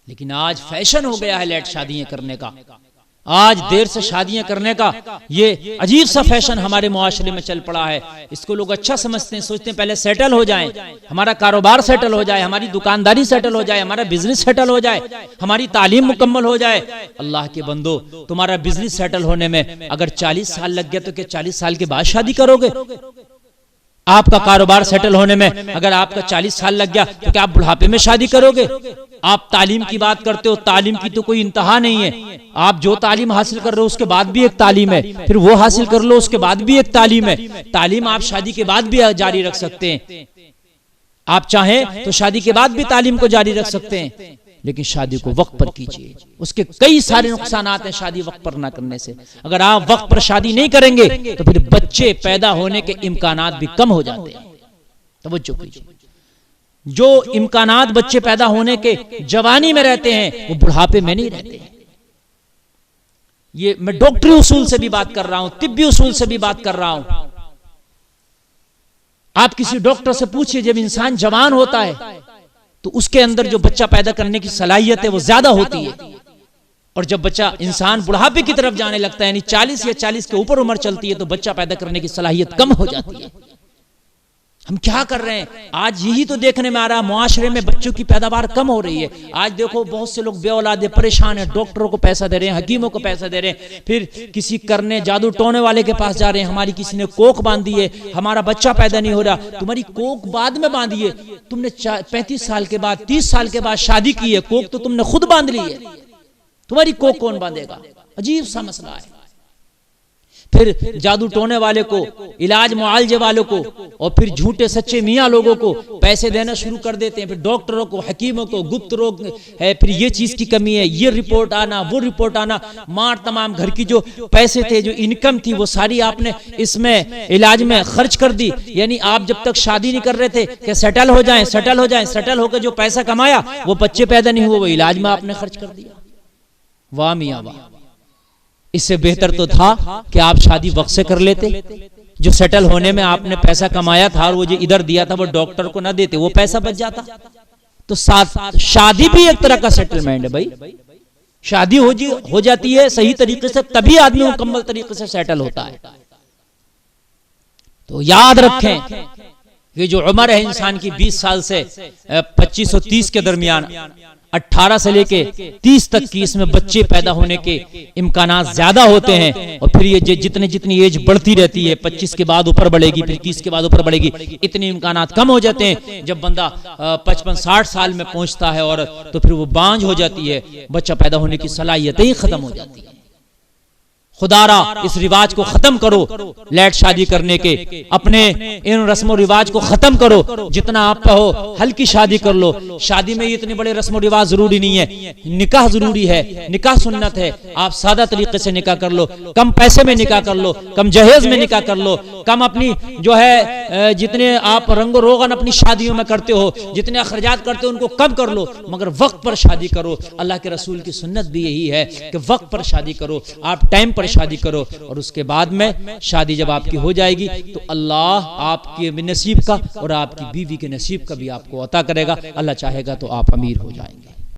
लेकिन आज फैशन हो गया है लेट शादियां करने का। आज देर से शादियां करने का ये अजीब सा फैशन हमारे मुआशरे में चल पड़ा है। इसको लोग अच्छा समझते हैं, सोचते हैं पहले सेटल हो जाएं, हमारा कारोबार सेटल हो जाए, हमारी दुकानदारी सेटल हो जाए, हमारा बिजनेस सेटल हो जाए, हमारी तालीम मुकम्मल हो जाए। अल्लाह के बंदो, तुम्हारा बिजनेस सेटल होने में अगर 40 साल लग गया तो क्या 40 साल के बाद शादी करोगे? आपका कारोबार सेटल होने में अगर आपका 40 साल लग गया तो क्या आप बुढ़ापे में शादी करोगे? आप तालीम की बात करते हो, तालीम की तो कोई इंतहा नहीं है। आप जो तालीम हासिल कर रहे हो उसके बाद भी एक तालीम है, फिर वो हासिल कर लो उसके बाद भी एक तालीम है। तालीम आप शादी के बाद भी जारी रख सकते हैं, आप चाहें तो शादी के बाद भी तालीम को जारी रख सकते हैं, लेकिन शादी को वक्त पर कीजिए। उसके कई सारे नुकसानात हैं शादी वक्त पर ना करने से। अगर आप वक्त पर शादी नहीं करेंगे तो फिर बच्चे पैदा होने के इम्कानात भी कम हो जाते हैं। तवज्जो कीजिए, जो इम्कानात बच्चे पैदा होने के जवानी में रहते हैं वो बुढ़ापे में नहीं रहते हैं। ये मैं डॉक्टरी उसूल से भी बात कर रहा हूं, तिब्बी उसूल से भी बात कर रहा हूं। आप किसी डॉक्टर से पूछिए, जब इंसान जवान होता है तो उसके अंदर जो बच्चा पैदा करने की सलाहियत है वो ज्यादा होती है, और जब बच्चा इंसान बुढ़ापे की तरफ जाने लगता है, यानी 40 या 40 के ऊपर उम्र चलती है, तो बच्चा पैदा करने की सलाहियत कम हो जाती है। हम क्या कर रहे हैं? आज यही तो देखने में आ रहा है, मुआशरे में बच्चों की पैदावार कम हो रही है। आज देखो बहुत से लोग बेऔलादे परेशान हैं, डॉक्टरों को पैसा दे रहे हैं, हकीमों को पैसा दे रहे हैं, फिर किसी करने जादू टोने वाले के पास जा रहे हैं, हमारी किसी ने कोख बांधी है, हमारा बच्चा पैदा नहीं हो रहा। तुम्हारी कोख बाद में बांधी है, तुमने 35 साल के बाद 30 साल के बाद शादी की है, कोख तो तुमने खुद बांध ली है, तुम्हारी कोख कौन बांधेगा? अजीब सा मसला है। फिर जादू टोने वाले को, इलाज मुआलजे वालों को, और फिर झूठे सच्चे मियाँ लोगों को पैसे देना शुरू कर देते हैं। फिर डॉक्टरों को, हकीमों को गुप्त रोग है, फिर ये चीज की कमी है, ये रिपोर्ट आना, वो रिपोर्ट आना, मार तमाम घर की जो पैसे थे, जो इनकम थी, वो सारी आपने इसमें इलाज में खर्च कर दी। यानी आप जब तक शादी नहीं कर रहे थे कि सेटल हो जाएं, सेटल हो जाएं, सेटल होकर जो पैसा कमाया वो बच्चे पैदा नहीं हुए, वो इलाज में आपने खर्च कर दिया। वाह मियाँ वाह, इससे बेहतर तो था कि आप शादी वक्त से कर लेते। जो सेटल होने में आपने पैसा कमाया था और वो जो इधर दिया था वो डॉक्टर को ना देते, वो पैसा बच जाता। तो साथ शादी भी एक तरह का सेटलमेंट है भाई। शादी हो जाती है सही तरीके से, तभी आदमी मुकम्मल तरीके से सेटल होता है। तो याद रखें, ये जो उम्र है इंसान की 20 साल से 25 और 30 के दरमियान, 18 से लेके 30 तक की, इसमें बच्चे पैदा होने के इम्कानात ज्यादा होते हैं। और फिर ये जितनी एज बढ़ती रहती है, 25 के बाद ऊपर बढ़ेगी, फिर 30 के बाद ऊपर बढ़ेगी, इतने इम्कानात कम हो जाते हैं। जब बंदा 55-60 साल में पहुंचता है और तो फिर वो बांझ हो जाती है, बच्चा पैदा होने की सलाहियत ही खत्म हो जाती है। खुदारा इस रिवाज को खत्म करो, लेट शादी करने के अपने इन रस्म रिवाज को खत्म करो। जितना आप हो हल्की शादी कर लो। शादी में इतने बड़े रस्म रिवाज जरूरी नहीं है, निकाह जरूरी है, निकाह सुन्नत है। आप सादा तरीके से निकाह कर लो, कम पैसे में निकाह कर लो, कम जहेज में निकाह कर लो, कम अपनी जो है जितने आप रंगो रोगन अपनी शादियों में करते हो, जितने अखराजात करते हो उनको कम कर लो, मगर वक्त पर शादी करो। अल्लाह के रसूल की सुन्नत भी यही है कि वक्त पर शादी करो, आप टाइम पर शादी करो। और उसके बाद में शादी जब आपकी हो जाएगी तो अल्लाह आपके नसीब का और आपकी बीवी के नसीब का भी आपको अता करेगा। अल्लाह चाहेगा तो आप अमीर हो जाएंगे।